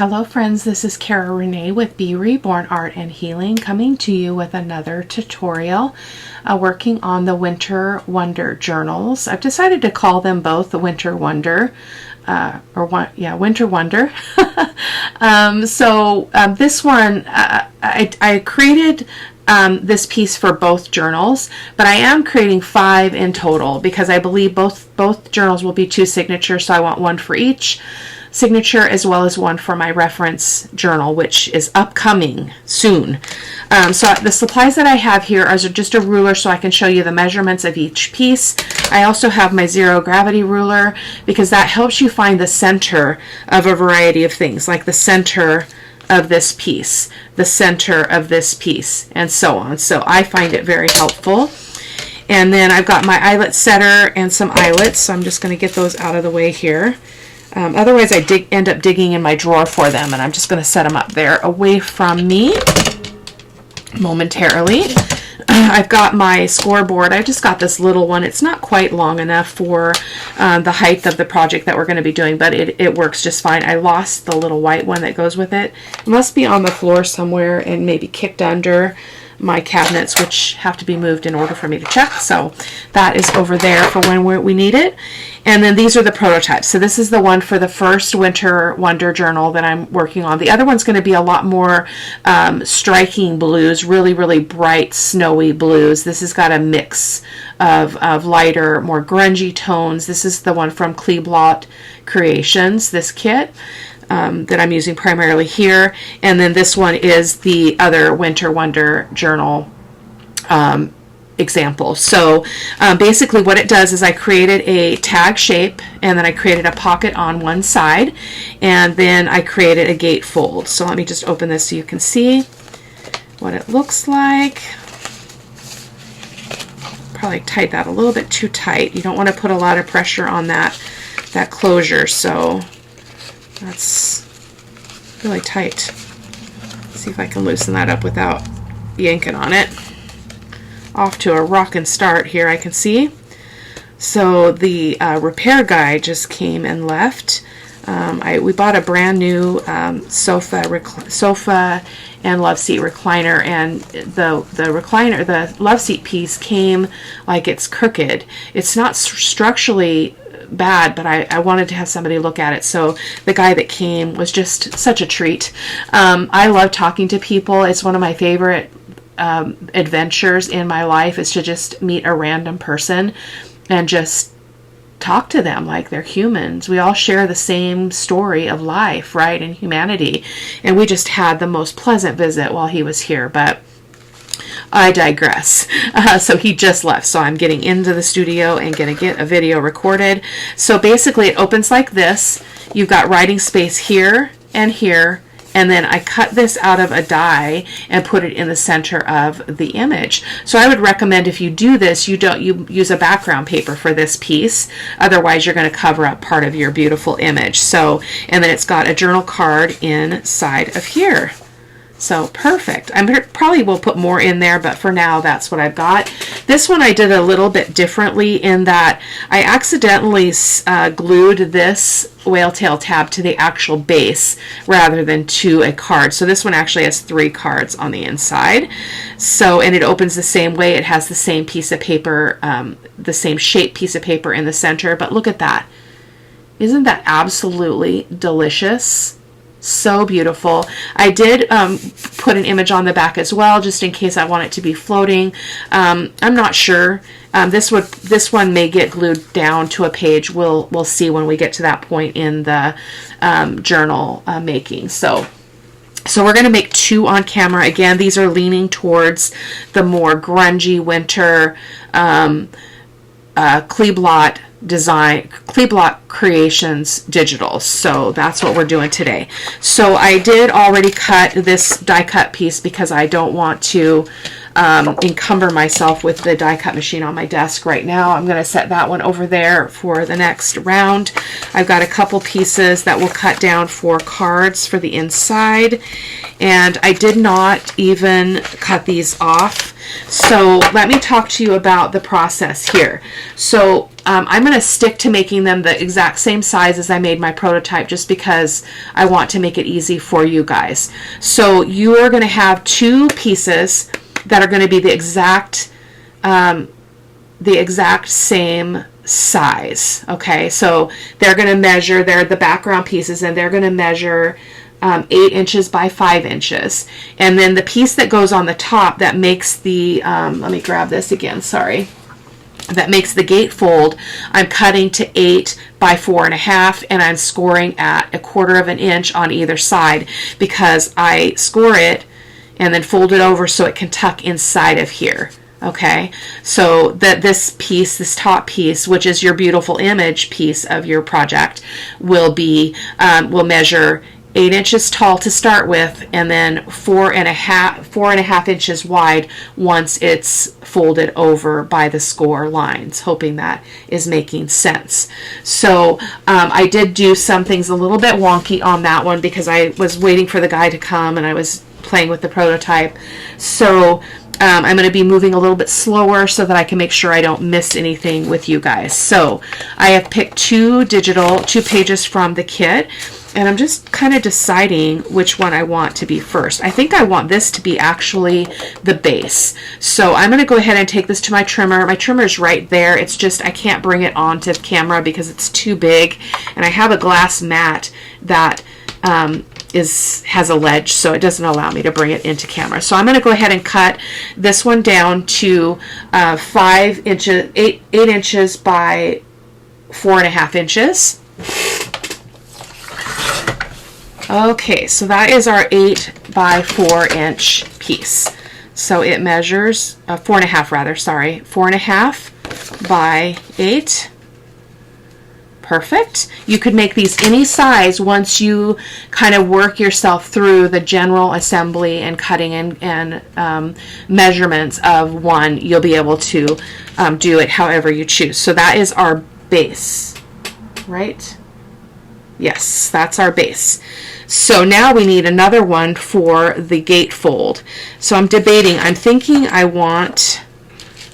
Hello friends, this is Cara-Renee with B.Reborn Art and Healing, coming to you with another tutorial working on the Winter Wonder journals. I've decided to call them both the Winter Wonder, Winter Wonder. This one, I created this piece for both journals, but I am creating 5 in total because I believe both journals will be 2 signatures, so I want one for each signature as well as one for my reference journal, which is upcoming soon. So the supplies that I have here are just a ruler so I can show you the measurements of each piece. I also have my zero gravity ruler because that helps you find the center of a variety of things, like the center of this piece, the center of this piece, and so on. So I find it very helpful. And then I've got my eyelet setter and some eyelets, so I'm just going to get those out of the way here. Otherwise, I end up digging in my drawer for them, and I'm just going to set them up there away from me momentarily. I've got my scoreboard. I just got this little one. It's not quite long enough for the height of the project that we're going to be doing, but it works just fine. I lost the little white one that goes with it. It must be on the floor somewhere and maybe kicked under my cabinets, which have to be moved in order for me to check. So that is over there for when we need it. And then these are the prototypes. So this is the one for the first Winter Wonder journal that I'm working on. The other one's going to be a lot more striking blues, really, really bright, snowy blues. This has got a mix of lighter, more grungy tones. This is the one from Kleblot Creations, this kit. That I'm using primarily here, and then this one is the other Winter Wonder journal example. So basically what it does is I created a tag shape, and then I created a pocket on one side, and then I created a gatefold. So let me just open this so you can see what it looks like. Probably tight that a little bit too tight. You don't want to put a lot of pressure on that closure, so that's really tight. Let's see if I can loosen that up without yanking on it. Off to a rockin' start here, I can see. So the repair guy just came and left. We bought a brand new sofa and love seat recliner, and the love seat piece came like it's crooked. It's not structurally bad, but I wanted to have somebody look at it, so the guy that came was just such a treat. I love talking to people. It's one of my favorite adventures in my life, is to just meet a random person and just talk to them like they're humans. We all share the same story of life, right, and humanity, and we just had the most pleasant visit while he was here, but I digress. So he just left, so I'm getting into the studio and going to get a video recorded. So basically it opens like this. You've got writing space here and here, and then I cut this out of a die and put it in the center of the image. So I would recommend, if you do this, you use a background paper for this piece. Otherwise you're going to cover up part of your beautiful image. So, and then it's got a journal card inside of here. So perfect. I probably will put more in there, but for now that's what I've got. This one I did a little bit differently in that I accidentally glued this whale tail tab to the actual base rather than to a card. So this one actually has 3 cards on the inside. So, and it opens the same way. It has the same piece of paper, the same shape piece of paper in the center. But look at that. Isn't that absolutely delicious? So beautiful. I did put an image on the back as well, just in case I want it to be floating. I'm not sure. This one may get glued down to a page. We'll see when we get to that point in the journal making. So we're going to make 2 on camera. Again, these are leaning towards the more grungy winter Kleblot Creations digital. So that's what we're doing today. So I did already cut this die cut piece because I don't want to encumber myself with the die cut machine on my desk right now. I'm going to set that one over there for the next round. I've got a couple pieces that will cut down for cards for the inside, and I did not even cut these off. So let me talk to you about the process here. So I'm going to stick to making them the exact same size as I made my prototype, just because I want to make it easy for you guys. So you are going to have 2 pieces that are going to be the exact same size. Okay, so they're going to measure, they're the background pieces, and they're going to measure 8 inches by 5 inches. And then the piece that goes on the top that makes the, let me grab this again, sorry, that makes the gatefold, I'm cutting to 8 by 4.5, and I'm scoring at 1/4 of an inch on either side, because I score it and then fold it over so it can tuck inside of here. Okay, so that this piece, this top piece, which is your beautiful image piece of your project, will be will measure 8 inches tall to start with, and then 4.5 inches wide once it's folded over by the score lines. Hoping that is making sense. So I did do some things a little bit wonky on that one because I was waiting for the guy to come and I was playing with the prototype. So I'm going to be moving a little bit slower so that I can make sure I don't miss anything with you guys. So I have picked 2 pages from the kit, and I'm just kind of deciding which one I want to be first. I think I want this to be actually the base. So I'm going to go ahead and take this to my trimmer. My trimmer is right there. It's just I can't bring it onto camera because it's too big, and I have a glass mat that has a ledge, so it doesn't allow me to bring it into camera. So I'm going to go ahead and cut this one down to 8 inches by 4.5 inches. Okay, so that is our 8 by 4 inch piece. So it measures 4.5 rather, sorry, 4.5 by 8. Perfect. You could make these any size once you kind of work yourself through the general assembly and cutting and measurements of one. You'll be able to do it however you choose. So that is our base, right? Yes, that's our base. So now we need another one for the gatefold. So I'm debating. I'm thinking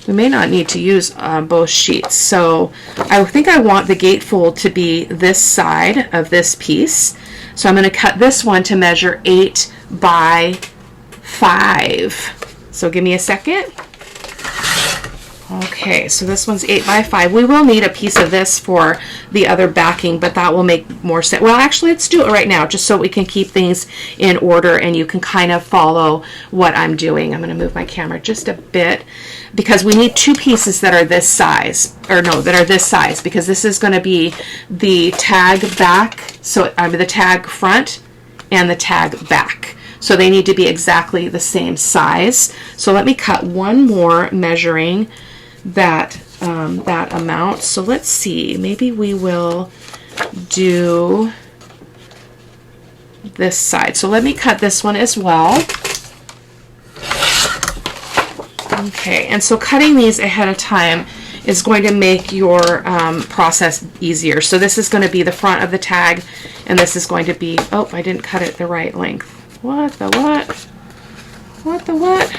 we may not need to use both sheets. So I think I want the gatefold to be this side of this piece. So I'm going to cut this one to measure 8 by 5. So give me a second. Okay, so this one's 8 by 5. We will need a piece of this for the other backing, but that will make more sense. Well, actually, let's do it right now, just so we can keep things in order and you can kind of follow what I'm doing. I'm going to move my camera just a bit because we need 2 pieces that are this size, or no, that are this size, because this is going to be the tag back, so the tag front and the tag back. So they need to be exactly the same size. So let me cut one more measuring that amount. So let's see, maybe we will do this side. So let me cut this one as well. Okay, and so cutting these ahead of time is going to make your process easier. So this is going to be the front of the tag, and this is going to be, oh, I didn't cut it the right length. What the what? What the what?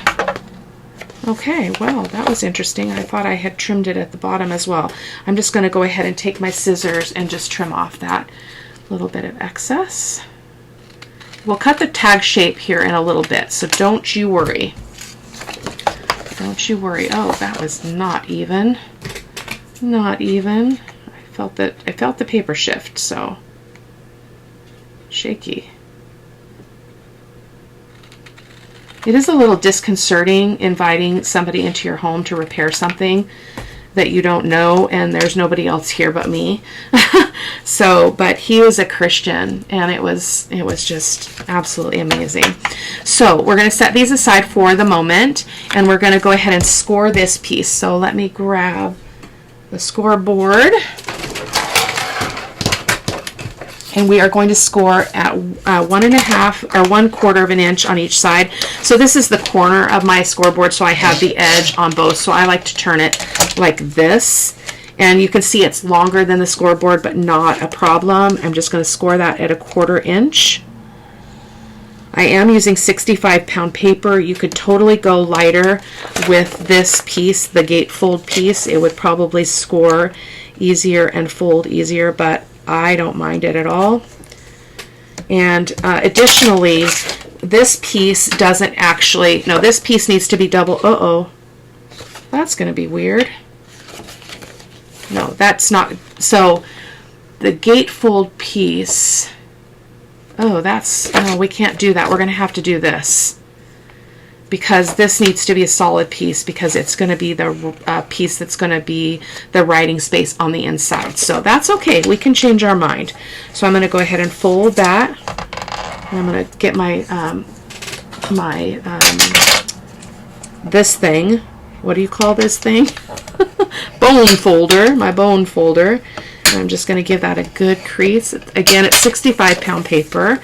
Okay, well, that was interesting. I thought I had trimmed it at the bottom as well. I'm just going to go ahead and take my scissors and just trim off that little bit of excess. We'll cut the tag shape here in a little bit, so don't you worry. Don't you worry. Oh, that was not even. Not even. I felt the paper shift, so shaky. It is a little disconcerting inviting somebody into your home to repair something that you don't know, and there's nobody else here but me. So, but he was a Christian, and it was just absolutely amazing. So we're going to set these aside for the moment, and we're going to go ahead and score this piece. So let me grab the scoreboard. And we are going to score at 1.5 or 1/4 of an inch on each side. So this is the corner of my scoreboard, so I have the edge on both. So I like to turn it like this. And you can see it's longer than the scoreboard, but not a problem. I'm just going to score that at 1/4 inch. I am using 65-pound paper. You could totally go lighter with this piece, the Gatefold piece. It would probably score easier and fold easier, but I don't mind it at all. And additionally, this piece doesn't actually, no, this piece needs to be double, uh-oh, that's going to be weird. No, that's not, so the Gatefold piece, oh, that's, oh, we can't do that. We're going to have to do this because this needs to be a solid piece because it's going to be the piece that's going to be the writing space on the inside. So that's okay. We can change our mind. So I'm going to go ahead and fold that. And I'm going to get my, this thing. What do you call this thing? Bone folder, my bone folder. And I'm just going to give that a good crease. Again, it's 65-pound paper,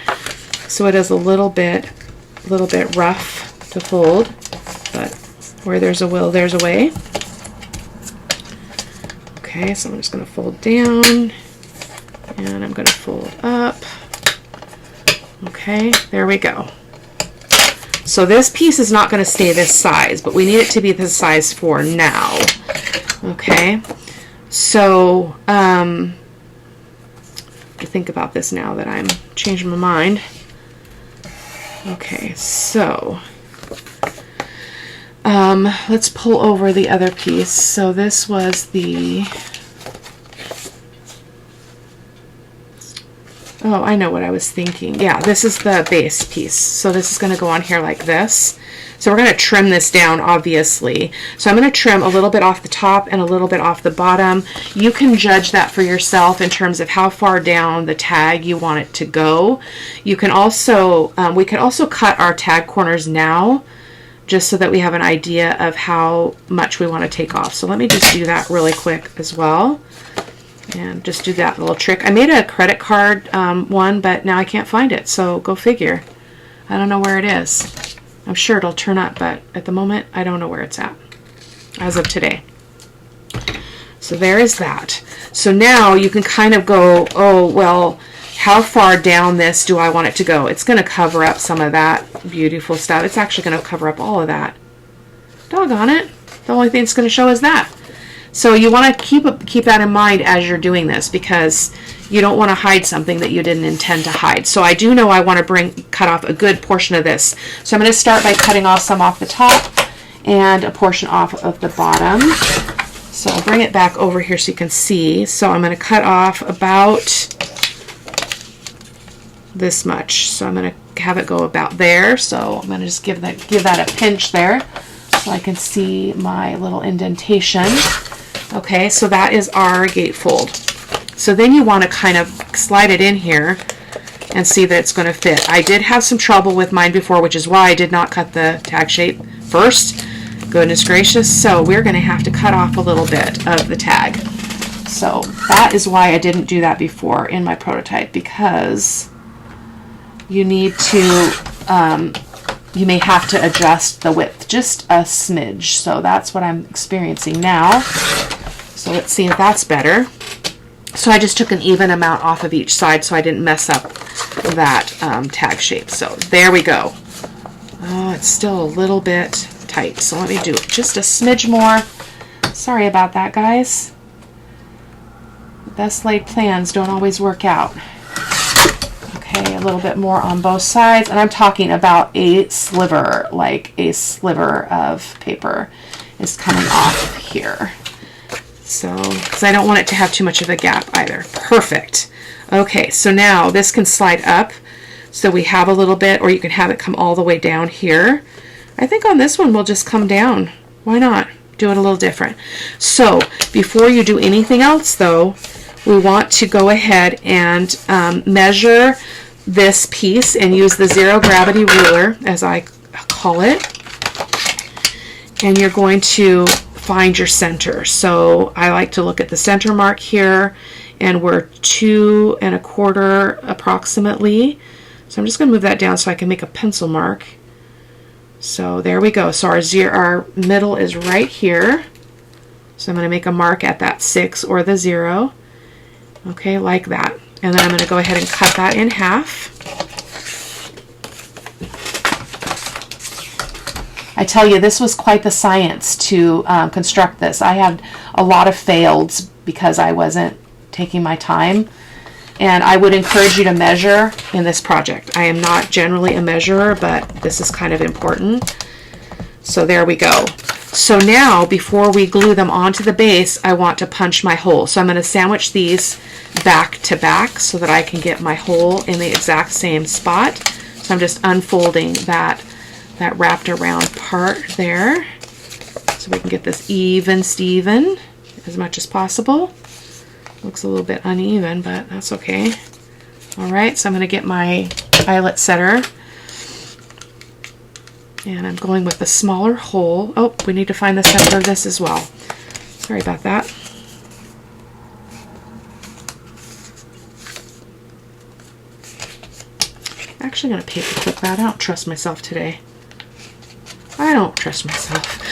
so it is a little bit rough to fold, but where there's a will, there's a way. Okay, so I'm just going to fold down, and I'm going to fold up. Okay, there we go. So this piece is not going to stay this size, but we need it to be this size for now. Okay, so to think about this now that I'm changing my mind. Okay, so let's pull over the other piece. So this was the, oh, I know what I was thinking. Yeah, this is the base piece. So this is going to go on here like this. So we're going to trim this down, obviously. So I'm going to trim a little bit off the top and a little bit off the bottom. You can judge that for yourself in terms of how far down the tag you want it to go. You can also, we could also cut our tag corners now, just so that we have an idea of how much we want to take off. So let me just do that really quick as well. And just do that little trick. I made a credit card one, but now I can't find it. So go figure. I don't know where it is. I'm sure it'll turn up, but at the moment, I don't know where it's at as of today. So there is that. So now you can kind of go, oh, well, how far down this do I want it to go? It's going to cover up some of that beautiful stuff. It's actually going to cover up all of that. Doggone it. The only thing it's going to show is that. So you want to keep that in mind as you're doing this, because you don't want to hide something that you didn't intend to hide. So I do know I want to cut off a good portion of this. So I'm going to start by cutting off some off the top and a portion off of the bottom. So I'll bring it back over here so you can see. So I'm going to cut off about this much. So I'm going to have it go about there. So I'm going to just give that a pinch there so I can see my little indentation. Okay, so that is our gatefold. So then you want to kind of slide it in here and see that it's going to fit. I did have some trouble with mine before, which is why I did not cut the tag shape first. Goodness gracious. So we're going to have to cut off a little bit of the tag. So that is why I didn't do that before in my prototype, because you need to, you may have to adjust the width just a smidge. So that's what I'm experiencing now. So let's see if that's better. So I just took an even amount off of each side so I didn't mess up that tag shape. So there we go. Oh, it's still a little bit tight. So let me do just a smidge more. Sorry about that, guys. Best laid plans don't always work out. Okay, a little bit more on both sides. And I'm talking about a sliver, like a sliver of paper is coming off here. So, because I don't want it to have too much of a gap either. Perfect. Okay, so now this can slide up. So we have a little bit, or you can have it come all the way down here. I think on this one we'll just come down. Why not? Do it a little different. So before you do anything else though, we want to go ahead and measure this piece and use the zero gravity ruler, as I call it. And you're going to find your center. So I like to look at the center mark here, and we're 2 1/4 approximately. So I'm just going to move that down so I can make a pencil mark. So there we go. So our middle is right here. So I'm going to make a mark at that 6 or the 0. Okay, like that. And then I'm going to go ahead and cut that in half. I tell you, this was quite the science to construct this. I had a lot of fails because I wasn't taking my time. And I would encourage you to measure in this project. I am not generally a measurer, but this is kind of important. So there we go. So now, before we glue them onto the base, I want to punch my hole. So I'm going to sandwich these back to back so that I can get my hole in the exact same spot. So I'm just unfolding that wrapped around part there so we can get this even Steven as much as possible. Looks a little bit uneven, but that's okay. All right, so I'm going to get my eyelet setter. And I'm going with the smaller hole. Oh, we need to find the center of this as well. Sorry about that. I'm actually going to paper clip that. I don't trust myself today. I don't trust myself.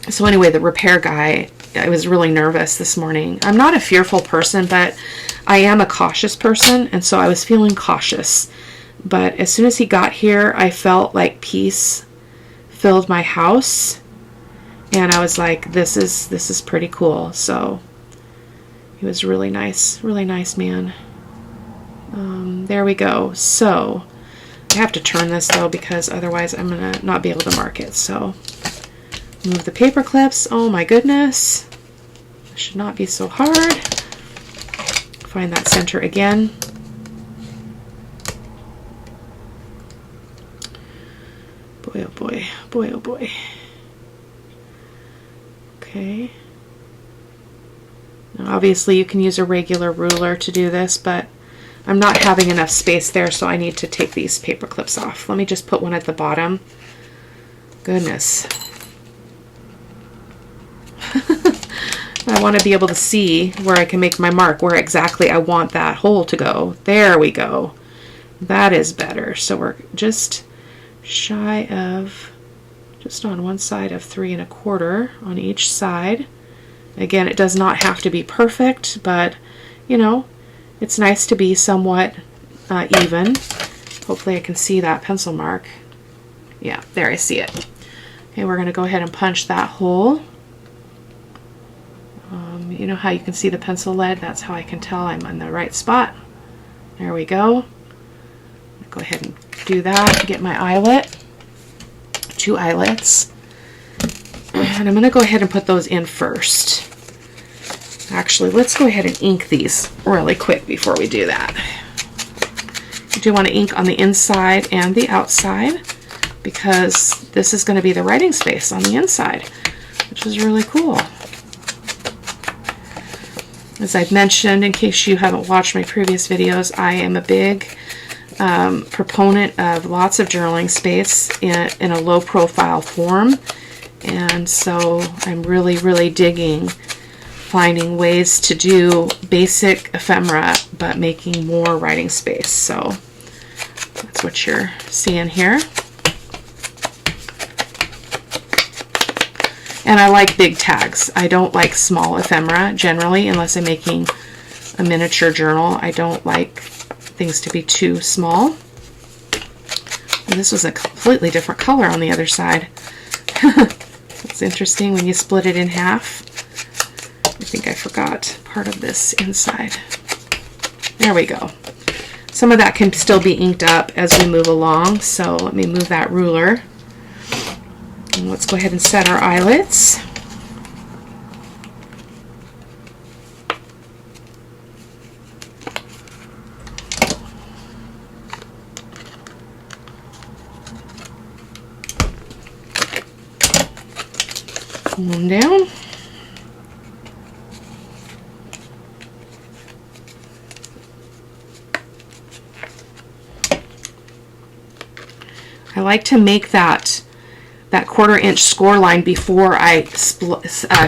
So anyway, the repair guy, I was really nervous this morning. I'm not a fearful person, but I am a cautious person, and so I was feeling cautious. But as soon as he got here, I felt like peace filled my house, and I was like, this is pretty cool. So he was really nice man. There we go. So I have to turn this though, because otherwise I'm gonna not be able to mark it. So move the paper clips. Oh my goodness, this should not be so hard. Find that center again. Boy, oh boy, boy, oh boy. Okay. Now obviously you can use a regular ruler to do this, but I'm not having enough space there, so I need to take these paper clips off. Let me just put one at the bottom. Goodness. I want to be able to see where I can make my mark, where exactly I want that hole to go. There we go. That is better. So we're just shy of, just on one side of 3 1/4 on each side. Again, it does not have to be perfect, but you know, it's nice to be somewhat even. Hopefully I can see that pencil mark. Yeah, there, I see it. Okay, we're going to go ahead and punch that hole. You know how you can see the pencil lead? That's how I can tell I'm in the right spot. There we go. Go ahead and do that. Get my eyelet. 2 eyelets. And I'm going to go ahead and put those in first. Actually, let's go ahead and ink these really quick before we do that. You do want to ink on the inside and the outside, because this is going to be the writing space on the inside, which is really cool. As I've mentioned, in case you haven't watched my previous videos, I am a big proponent of lots of journaling space in a low profile form, and so I'm really digging finding ways to do basic ephemera but making more writing space. So that's what you're seeing here. And I like big tags. I don't like small ephemera generally, unless I'm making a miniature journal. I don't like things to be too small. And this was a completely different color on the other side. It's interesting when you split it in half. I think I forgot part of this inside. There we go. Some of that can still be inked up as we move along, so let me move that ruler. And let's go ahead and set our eyelets. Pull them down. I like to make that 1/4 inch score line before I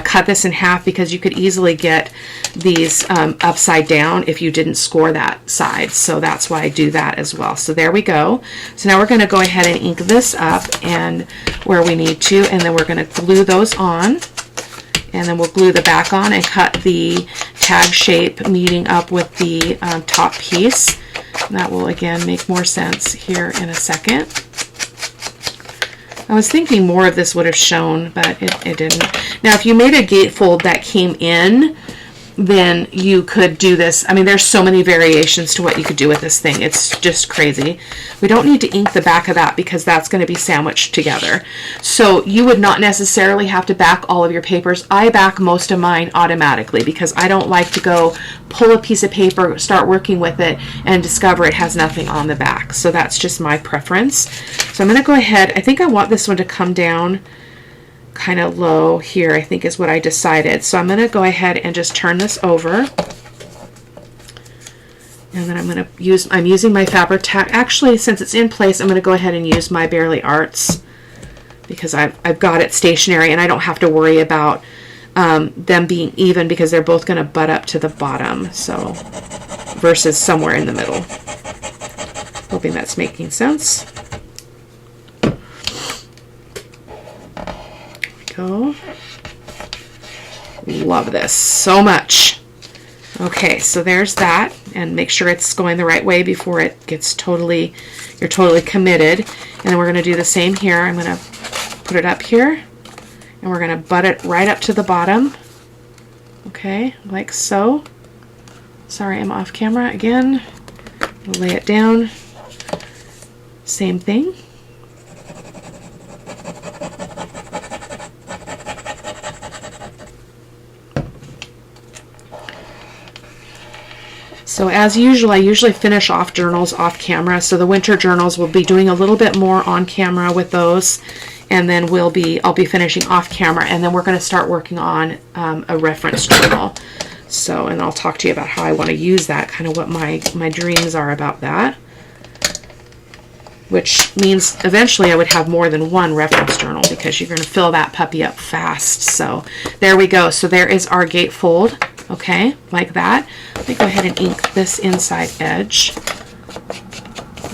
cut this in half, because you could easily get these upside down if you didn't score that side. So that's why I do that as well. So there we go. So now we're going to go ahead and ink this up and where we need to, and then we're going to glue those on, and then we'll glue the back on and cut the tag shape meeting up with the top piece. And that will again make more sense here in a second. I was thinking more of this would have shown, but it didn't. Now, if you made a gatefold that came in, then you could do this. I mean, there's so many variations to what you could do with this thing. It's just crazy. We don't need to ink the back of that because that's going to be sandwiched together. So you would not necessarily have to back all of your papers. I back most of mine automatically because I don't like to go pull a piece of paper, start working with it, and discover it has nothing on the back. So that's just my preference. So I'm going to go ahead. I think I want this one to come down kind of low here, I think is what I decided. So I'm going to go ahead and just turn this over. And then I'm using my fabric tack. Actually, since it's in place, I'm going to go ahead and use my Barely Arts because I've got it stationary and I don't have to worry about them being even because they're both going to butt up to the bottom. So versus somewhere in the middle. Hoping that's making sense. Love this so much. Okay, so there's that, and make sure it's going the right way before it gets you're totally committed. And then we're going to do the same here. I'm going to put it up here, and we're going to butt it right up to the bottom. Okay, like so. Sorry, I'm off camera again. We'll lay it down. Same thing. So as usual, I usually finish off journals off camera. So the winter journals, we'll be doing a little bit more on camera with those, and then I'll be finishing off camera, and then we're going to start working on a reference journal. So, and I'll talk to you about how I want to use that, kind of what my dreams are about that. Which means eventually I would have more than one reference journal because you're going to fill that puppy up fast. So there we go. So there is our gatefold. Okay, like that. Let me go ahead and ink this inside edge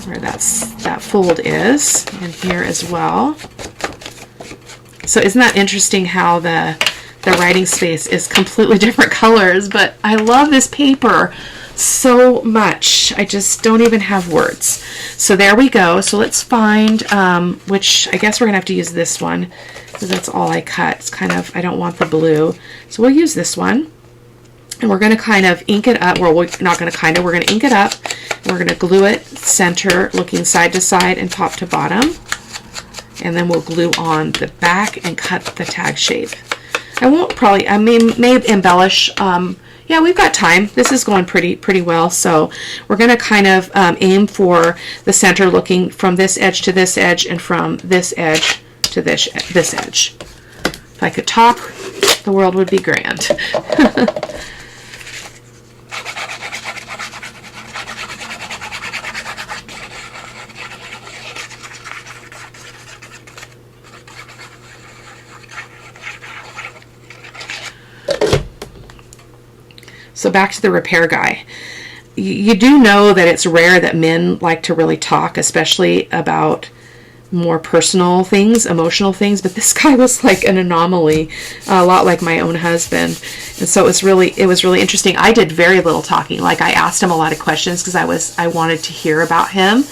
where that fold is, and here as well. So isn't that interesting how the writing space is completely different colors, but I love this paper so much. I just don't even have words. So there we go. So let's find, which I guess we're gonna have to use this one because that's all I cut. It's kind of, I don't want the blue. So we'll use this one. And we're gonna kind of ink it up. Well, we're not gonna kind of, we're gonna ink it up. And we're gonna glue it center, looking side to side and top to bottom. And then we'll glue on the back and cut the tag shape. I may embellish. Yeah, we've got time. This is going pretty well. So we're going to kind of aim for the center, looking from this edge to this edge and from this edge to this edge. If I could talk, the world would be grand. So back to the repair guy. You do know that it's rare that men like to really talk, especially about more personal things, emotional things, but this guy was like an anomaly, a lot like my own husband. And so it was really interesting. I did very little talking. Like, I asked him a lot of questions because I wanted to hear about him,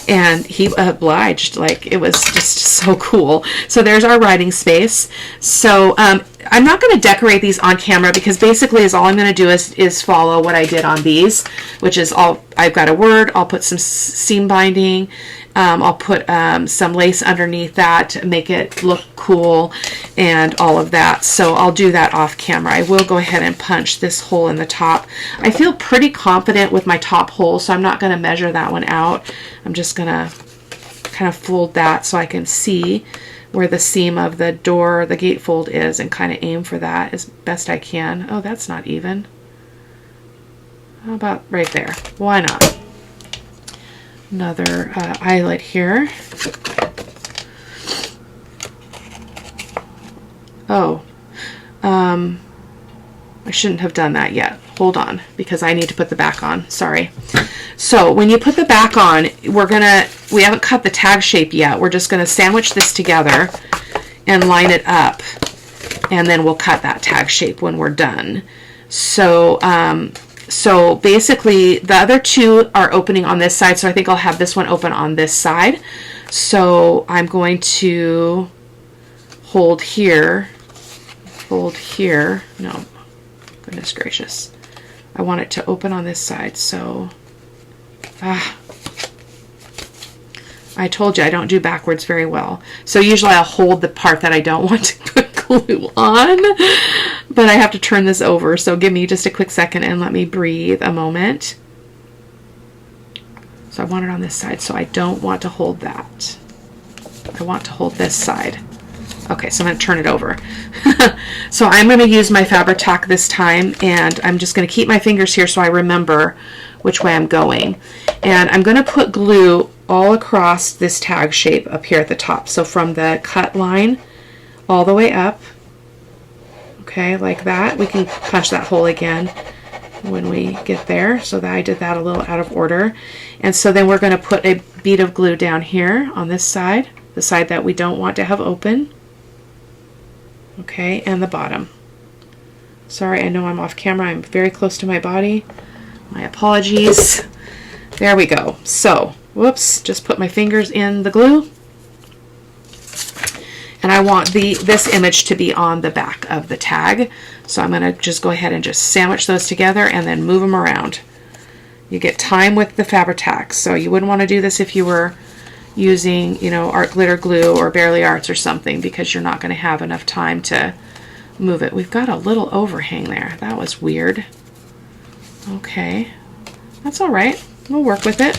and he obliged. Like, it was just so cool. So there's our writing space. So I'm not going to decorate these on camera because basically all I'm going to do is follow what I did on these, which is I've got a word, I'll put some seam binding, I'll put some lace underneath that to make it look cool and all of that. So I'll do that off camera. I will go ahead and punch this hole in the top. I feel pretty confident with my top hole, so I'm not going to measure that one out. I'm just going to kind of fold that so I can see where the seam of the door, the gatefold is, and kind of aim for that as best I can. Oh, that's not even. How about right there? Why not? Another eyelet here. Oh, I shouldn't have done that yet. Hold on, because I need to put the back on. Sorry. So when you put the back on, we haven't cut the tag shape yet. We're just gonna sandwich this together and line it up, and then we'll cut that tag shape when we're done. So so basically the other two are opening on this side, so I think I'll have this one open on this side. So I'm going to hold here, fold here. No, goodness gracious. I want it to open on this side, so I told you I don't do backwards very well. So usually I'll hold the part that I don't want to put glue on, but I have to turn this over. So give me just a quick second and let me breathe a moment. So I want it on this side, so I don't want to hold that. I want to hold this side. Okay, so I'm going to turn it over. So I'm going to use my Fabri-Tac this time, and I'm just going to keep my fingers here so I remember which way I'm going. And I'm going to put glue all across this tag shape up here at the top. So from the cut line all the way up, okay, like that. We can punch that hole again when we get there. So that I did that a little out of order. And so then we're going to put a bead of glue down here on this side, the side that we don't want to have open. Okay, and the bottom. Sorry, I know I'm off camera. I'm very close to my body. My apologies. There we go. So, whoops, just put my fingers in the glue. And I want this image to be on the back of the tag. So I'm going to just go ahead and just sandwich those together and then move them around. You get time with the Fabri-Tac. So you wouldn't want to do this if you were using, you know, art glitter glue or Barely Arts or something, because you're not going to have enough time to move it. We've got a little overhang there. That was weird. Okay, that's all right. We'll work with it.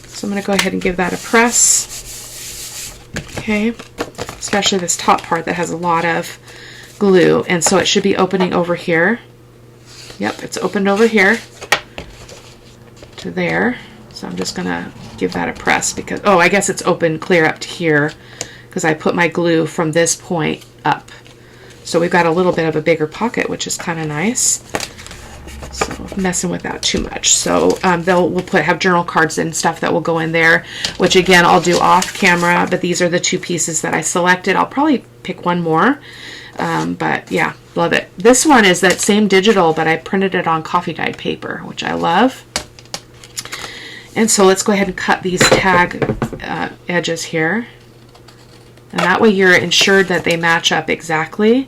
So I'm going to go ahead and give that a press. Okay, especially this top part that has a lot of glue, and so it should be opening over here. Yep, it's opened over here to there. So I'm just going to give that a press because, oh, I guess it's open clear up to here because I put my glue from this point up. So we've got a little bit of a bigger pocket, which is kind of nice. So messing with that too much. So we'll have journal cards and stuff that will go in there, which again I'll do off camera, but these are the two pieces that I selected. I'll probably pick one more, but yeah, love it. This one is that same digital, but I printed it on coffee dyed paper, which I love. And so let's go ahead and cut these tag edges here, and that way you're ensured that they match up exactly.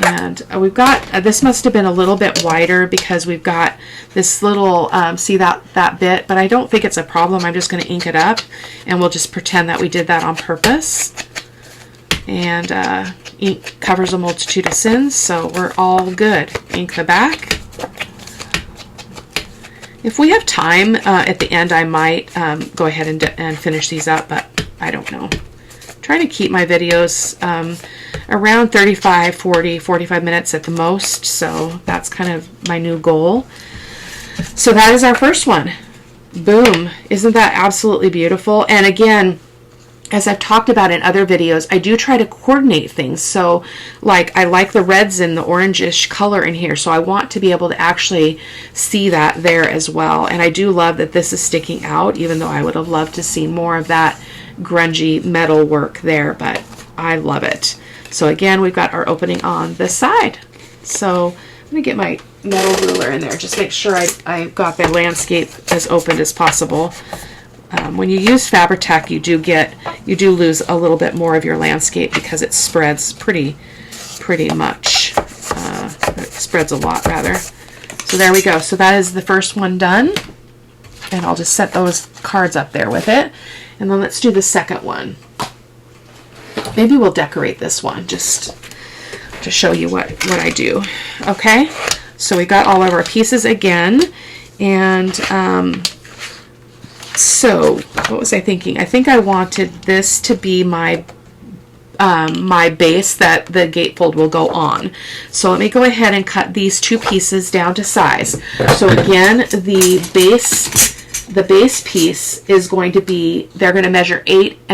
And we've got, this must have been a little bit wider because we've got this little, see that bit, but I don't think it's a problem. I'm just going to ink it up, and we'll just pretend that we did that on purpose. And ink covers a multitude of sins, so we're all good. Ink the back. If we have time at the end, I might go ahead and finish these up, but I don't know. Try to keep my videos around 35, 40, 45 minutes at the most, so that's kind of my new goal. So that is our first one. Boom. Isn't that absolutely beautiful? And again, as I've talked about in other videos, I do try to coordinate things. So like I like the reds and the orangish color in here, so I want to be able to actually see that there as well. And I do love that this is sticking out, even though I would have loved to see more of that grungy metal work there, but I love it. So again, we've got our opening on this side. So I'm going to get my metal ruler in there, just make sure I got the landscape as open as possible. When you use Fabri-Tac, you do lose a little bit more of your landscape because it spreads pretty much. It spreads a lot, rather. So there we go. So that is the first one done, and I'll just set those cards up there with it. And then let's do the second one. Maybe we'll decorate this one just to show you what I do. Okay, so we got all of our pieces again, and so what was I thinking? I think I wanted this to be my my base that the gatefold will go on. So let me go ahead and cut these two pieces down to size. So again, the base piece is going to be, they're going to measure 8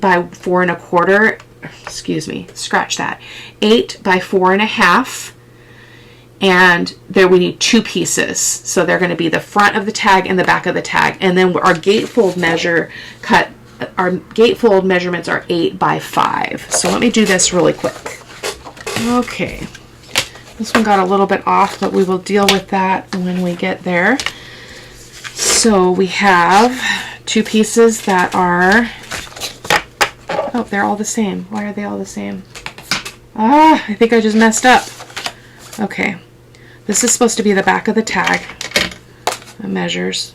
by 4 1/4. Excuse me, scratch that. 8 by 4 1/2. And there we need 2 pieces. So they're going to be the front of the tag and the back of the tag. And then our gatefold measurements are 8 by 5. So let me do this really quick. Okay. This one got a little bit off, but we will deal with that when we get there. So we have two pieces that are, oh, they're all the same. Why are they all the same? Ah, I think I just messed up. Okay, this is supposed to be the back of the tag. It measures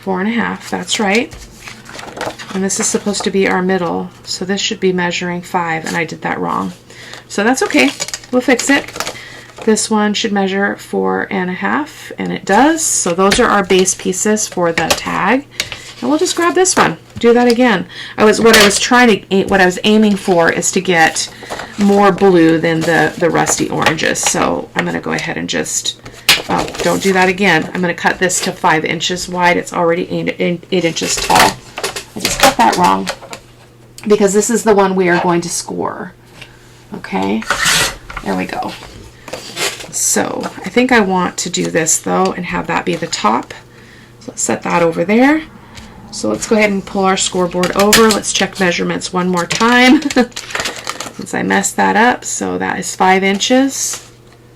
4.5, that's right. And this is supposed to be our middle, so this should be measuring 5, and I did that wrong. So that's okay, we'll fix it. This one should measure 4.5, and it does. So those are our base pieces for the tag. And we'll just grab this one, do that again. What I was aiming for is to get more blue than the rusty oranges. So I'm gonna go ahead and just, oh, don't do that again. I'm gonna cut this to 5 inches wide. It's already 8 inches tall. I just got that wrong because this is the one we are going to score. Okay, there we go. So I think I want to do this though and have that be the top. So let's set that over there. So let's go ahead and pull our scoreboard over. Let's check measurements one more time since I messed that up. So that is 5 inches.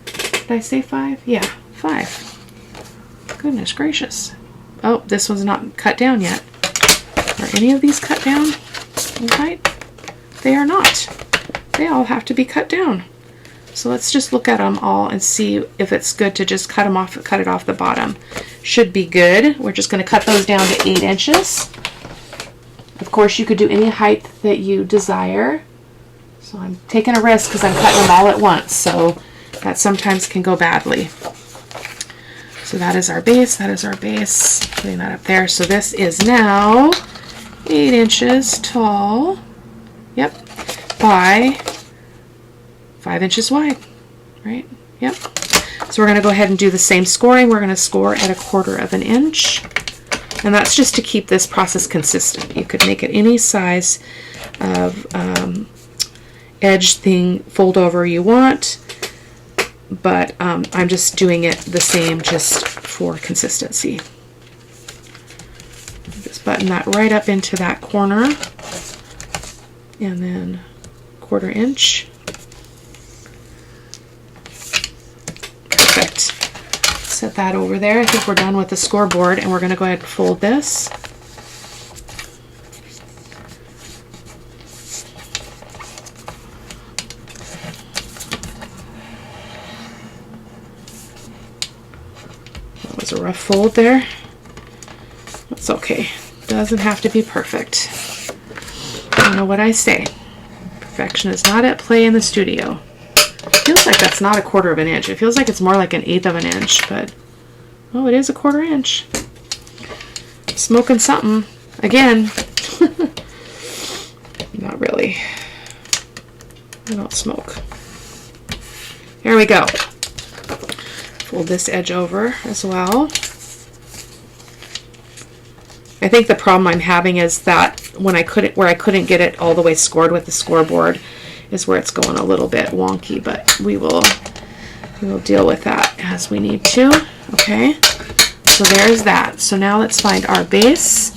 Did I say 5? Yeah, 5. Goodness gracious. Oh, this one's not cut down yet. Are any of these cut down in height? They are not. They all have to be cut down. So let's just look at them all and see if it's good to just cut them off, cut it off the bottom. Should be good. We're just going to cut those down to 8 inches. Of course, you could do any height that you desire. So I'm taking a risk because I'm cutting them all at once. So that sometimes can go badly. So that is our base. That is our base. Putting that up there. So this is now 8 inches tall. Yep. By 5 inches wide, right? Yep. So we're going to go ahead and do the same scoring. We're going to score at 1/4 of an inch. And that's just to keep this process consistent. You could make it any size of edge thing, fold over you want. But I'm just doing it the same just for consistency. Just button that right up into that corner. And then 1/4 inch. Perfect. Set that over there. I think we're done with the scoreboard, and we're going to go ahead and fold this. That was a rough fold there. That's okay. Doesn't have to be perfect. You know what I say. Perfection is not at play in the studio. Feels like that's not 1/4 of an inch. It feels like it's more like 1/8 of an inch, but oh, it is 1/4 inch. Smoking something again. Not really. I don't smoke. Here we go. Fold this edge over as well. I think the problem I'm having is that when I couldn't get it all the way scored with the scoreboard is where it's going a little bit wonky, but we will deal with that as we need to. Okay, so there's that. So now let's find our base,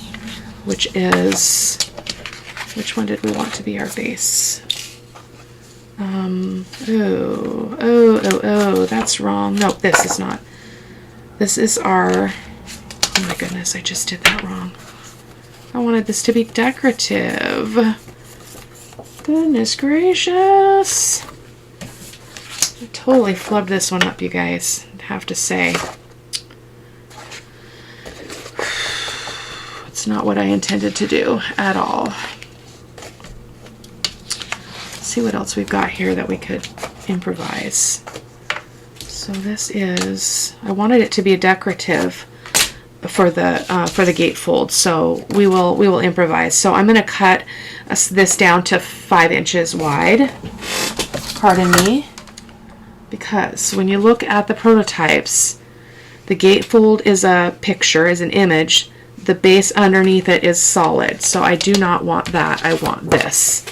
which is, which one did we want to be our base? Oh, that's wrong. Nope, this is not. This is our, oh my goodness, I just did that wrong. I wanted this to be decorative. Goodness gracious. I totally flubbed this one up, you guys, I have to say. It's not what I intended to do at all. Let's see what else we've got here that we could improvise. So this is, I wanted it to be a decorative for the gatefold, so we will improvise. So I'm going to cut this down to 5 inches wide. Pardon me, because when you look at the prototypes, the gatefold is a picture, is an image. The base underneath it is solid, so I do not want that. I want this.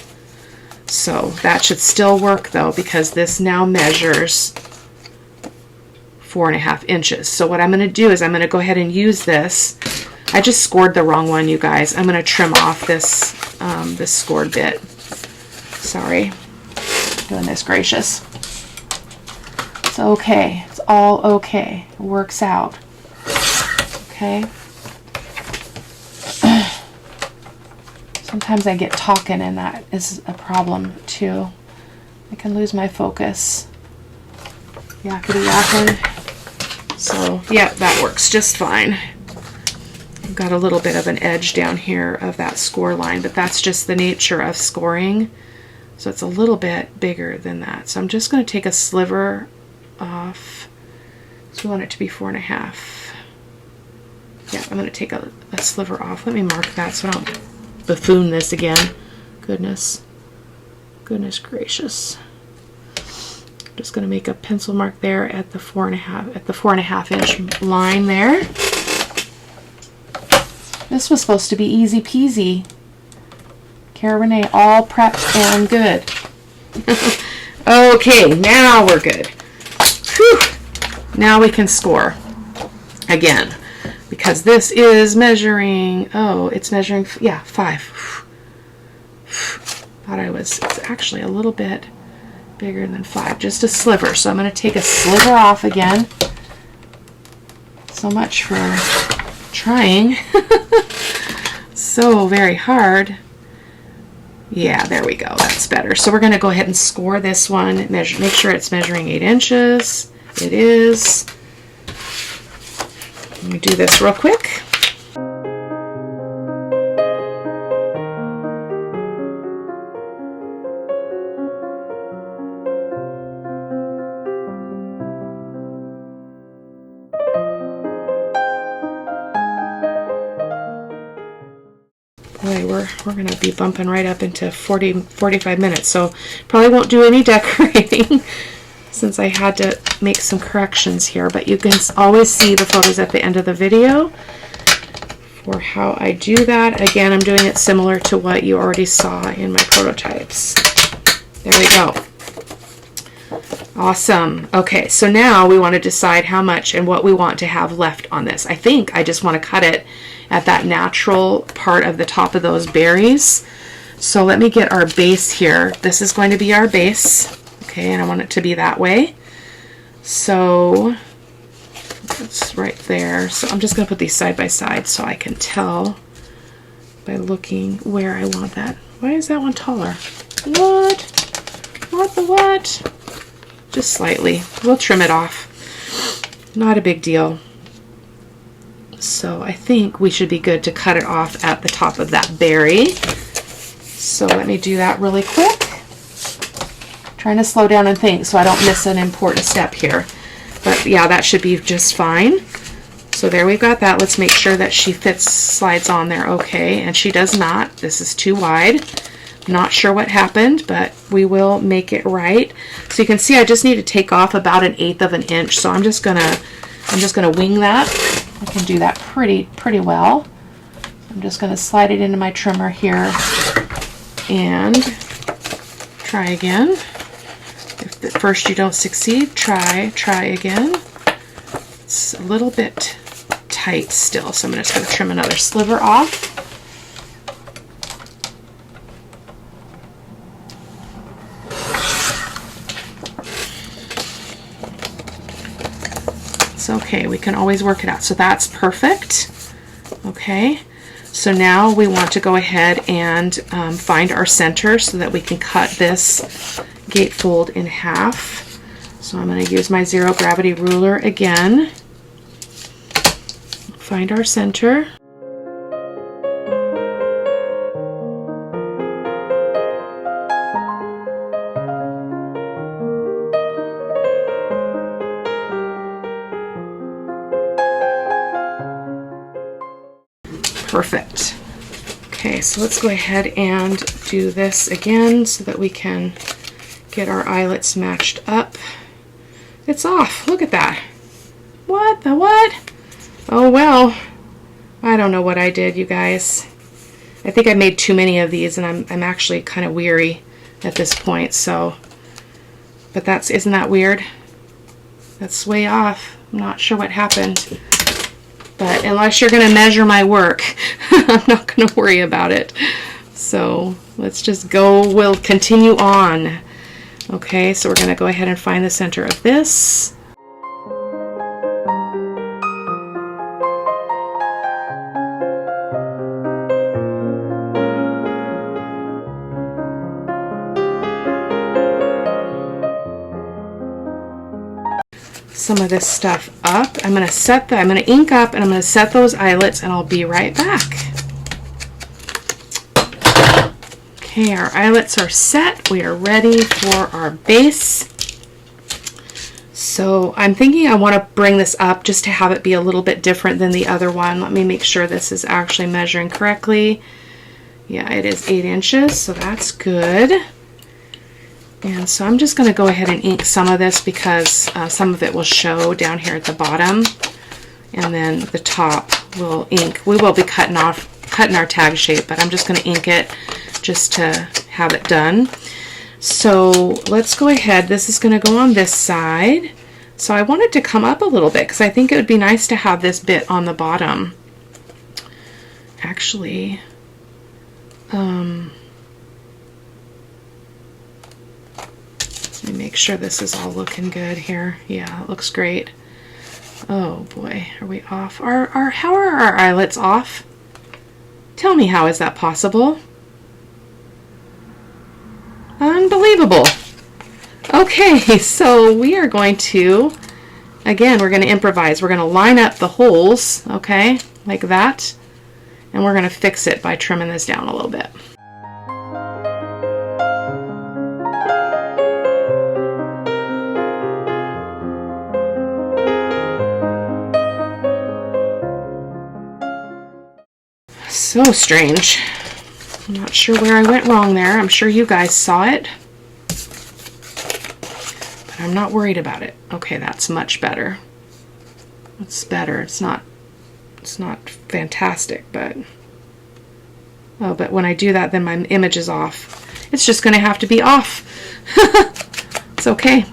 So that should still work though, because this now measures 4.5 inches. So what I'm going to do is I'm going to go ahead and use this. I just scored the wrong one, you guys. I'm going to trim off this this scored bit. Sorry. Goodness gracious. It's okay. It's all okay. It works out. Okay. Sometimes I get talking and that is a problem too. I can lose my focus. Yakety yakking. So yeah, that works just fine. I've got a little bit of an edge down here of that score line, but that's just the nature of scoring. So it's a little bit bigger than that. So I'm just going to take a sliver off. So we want it to be 4.5. Yeah, I'm going to take a sliver off. Let me mark that so I don't buffoon this again. Goodness gracious. Just going to make a pencil mark there at the 4.5 inch line there. This was supposed to be easy peasy. Cara-Renee, all prepped and good. Okay, now we're good. Whew. Now we can score again, because this is measuring, oh, it's measuring, yeah, 5. Thought it's actually a little bit bigger than 5, just a sliver. So I'm going to take a sliver off again. So much for trying. So very hard. Yeah, there we go. That's better. So we're going to go ahead and score this one. Make sure it's measuring 8 inches. It is. Let me do this real quick. Boy, we're going to be bumping right up into 45 minutes, so probably won't do any decorating since I had to make some corrections here, but you can always see the photos at the end of the video for how I do that. Again, I'm doing it similar to what you already saw in my prototypes. There we go. Awesome. Okay, so now we want to decide how much and what we want to have left on this. I think I just want to cut it at that natural part of the top of those berries. So let me get our base here. This is going to be our base. Okay, and I want it to be that way. So it's right there. So I'm just going to put these side by side so I can tell by looking where I want that. Why is that one taller? What? What the what? Just slightly. We'll trim it off. Not a big deal. So I think we should be good to cut it off at the top of that berry. So let me do that really quick. Trying to slow down and think so I don't miss an important step here. But yeah, that should be just fine. So there we've got that. Let's make sure that she slides on there okay. And she does not. This is too wide. Not sure what happened, but we will make it right. So you can see I just need to take off about 1/8 of an inch. So I'm just gonna wing that. I can do that pretty well. I'm just gonna slide it into my trimmer here and try again. If at first you don't succeed, try again. It's a little bit tight still, so I'm just gonna trim another sliver off. Okay, we can always work it out. So that's perfect. Okay, so now we want to go ahead and find our center so that we can cut this gatefold in half. So I'm going to use my zero gravity ruler again. Find our center. Perfect. Okay, so let's go ahead and do this again so that we can get our eyelets matched up. It's off. Look at that. What the what? Oh well. I don't know what I did, you guys. I think I made too many of these and I'm actually kind of weary at this point, so but isn't that weird? That's way off. I'm not sure what happened. But unless you're going to measure my work, I'm not going to worry about it. So let's just go. We'll continue on. Okay, so we're going to go ahead and find the center of this. some of this stuff up. I'm going to ink up and I'm going to set those eyelets and I'll be right back. Okay, our eyelets are set. We are ready for our base. So I'm thinking I want to bring this up just to have it be a little bit different than the other one. Let me make sure this is actually measuring correctly. Yeah, it is 8 inches, so that's good. And so I'm just going to go ahead and ink some of this because some of it will show down here at the bottom. And then the top will ink. We will be cutting our tag shape, but I'm just going to ink it just to have it done. So let's go ahead. This is going to go on this side. So I want it to come up a little bit because I think it would be nice to have this bit on the bottom. Actually, let me make sure this is all looking good here. Yeah, it looks great. Oh boy, are we off? How are our eyelets off? Tell me, how is that possible? Unbelievable. Okay, so we are going to, again, we're going to improvise. We're going to line up the holes, okay, like that, and we're going to fix it by trimming this down a little bit. So strange. I'm not sure where I went wrong there. I'm sure you guys saw it. But I'm not worried about it. Okay, that's much better. It's better. It's not fantastic, but oh, but when I do that, then my image is off. It's just going to have to be off. It's okay.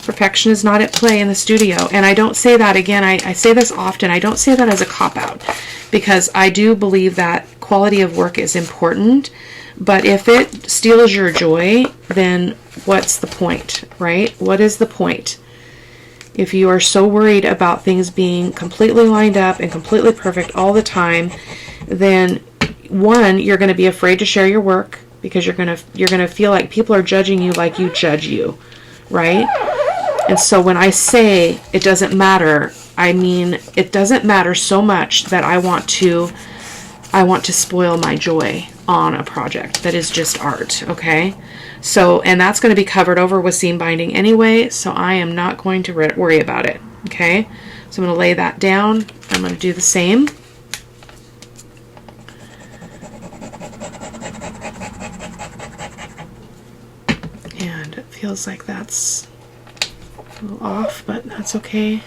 Perfection is not at play in the studio. And I don't say that, again, I say this often, I don't say that as a cop-out, because I do believe that quality of work is important, but if it steals your joy, then what's the point, right? What is the point? If you are so worried about things being completely lined up and completely perfect all the time, then one, you're going to be afraid to share your work because you're going to feel like people are judging you like you judge you, right? And so when I say it doesn't matter, I mean it doesn't matter so much that I want to spoil my joy on a project that is just art, okay? So, and that's going to be covered over with seam binding anyway, so I am not going to worry about it, okay? So I'm going to lay that down. I'm going to do the same. And it feels like that's a little off, but that's okay.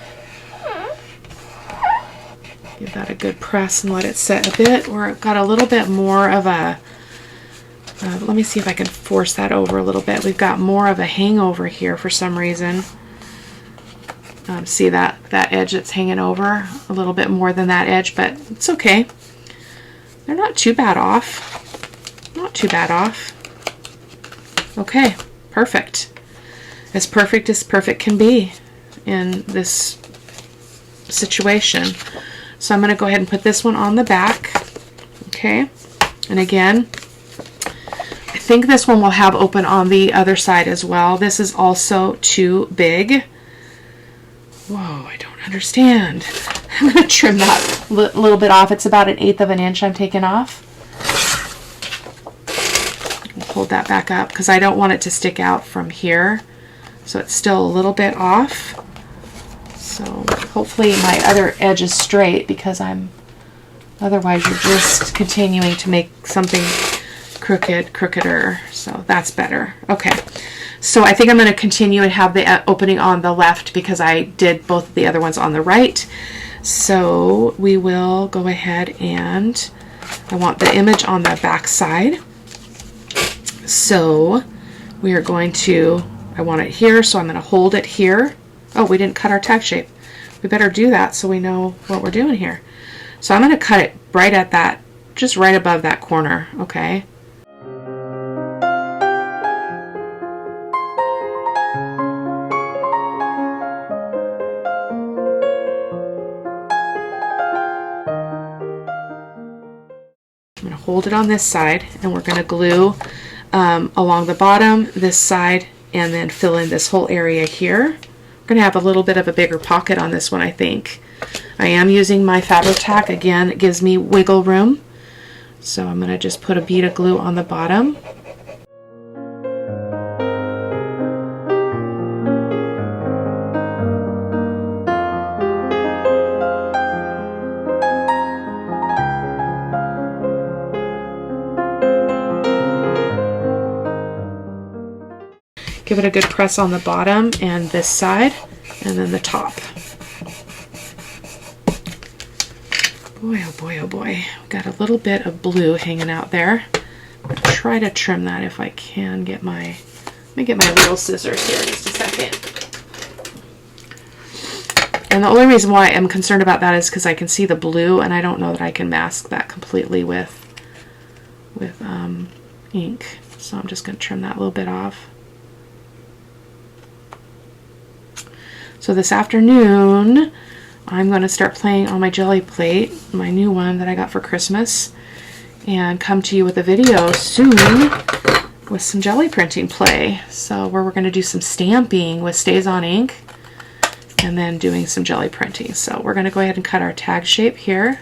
Give that a good press and let it set a bit. We're got a little bit more of a, let me see if I can force that over a little bit. We've got more of a hangover here for some reason. See that edge that's hanging over a little bit more than that edge, but it's okay. They're not too bad off. Not too bad off. Okay, perfect. As perfect can be in this situation. So I'm going to go ahead and put this one on the back. Okay, and again, I think this one will have open on the other side as well. This is also too big. Whoa, I don't understand. I'm going to trim that little bit off. It's about 1/8 of an inch I'm taking off. Hold that back up because I don't want it to stick out from here. So it's still a little bit off. So hopefully my other edge is straight because otherwise you're just continuing to make something crookeder. So that's better. Okay. So I think I'm going to continue and have the opening on the left because I did both of the other ones on the right. So we will go ahead and I want the image on the back side. So we are going to, I want it here, so I'm going to hold it here. Oh, we didn't cut our tag shape. We better do that so we know what we're doing here. So I'm going to cut it right at that, just right above that corner, okay? I'm going to hold it on this side and we're going to glue along the bottom, this side, and then fill in this whole area here We're going to have a little bit of a bigger pocket on this one, I think. I am using my Fabri-Tac. Again, it gives me wiggle room. So I'm going to just put a bead of glue on the bottom. Give it a good press on the bottom and this side, and then the top. Boy, oh boy, oh boy. Got a little bit of blue hanging out there. I'm gonna try to trim that if I can get my, let me get my little scissors here just a second. And the only reason why I'm concerned about that is because I can see the blue, and I don't know that I can mask that completely with ink. So I'm just gonna trim that a little bit off. So this afternoon, I'm going to start playing on my jelly plate, my new one that I got for Christmas, and come to you with a video soon with some jelly printing play. So where we're going to do some stamping with StazOn ink and then doing some jelly printing. So we're going to go ahead and cut our tag shape here.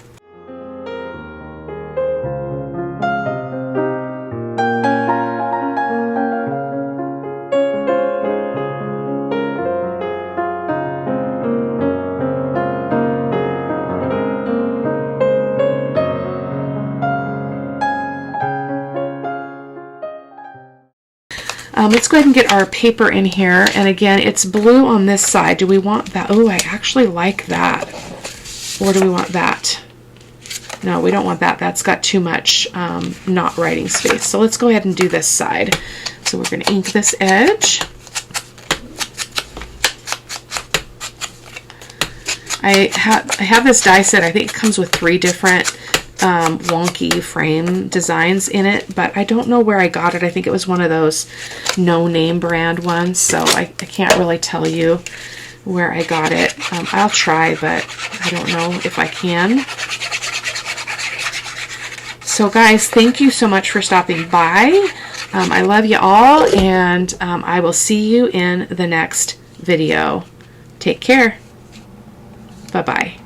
Let's go ahead and get our paper in here, and again, it's blue on this side. Do we want that? Oh, I actually like that. Or do we want that? No, we don't want that. That's got too much not writing space. So let's go ahead and do this side. So we're going to ink this edge. I have this die set. I think it comes with 3 different wonky frame designs in it, but I don't know where I got it. I think it was one of those no-name brand ones, so I can't really tell you where I got it. I'll try, but I don't know if I can. So guys, thank you so much for stopping by. I love you all, and I will see you in the next video. Take care. Bye-bye.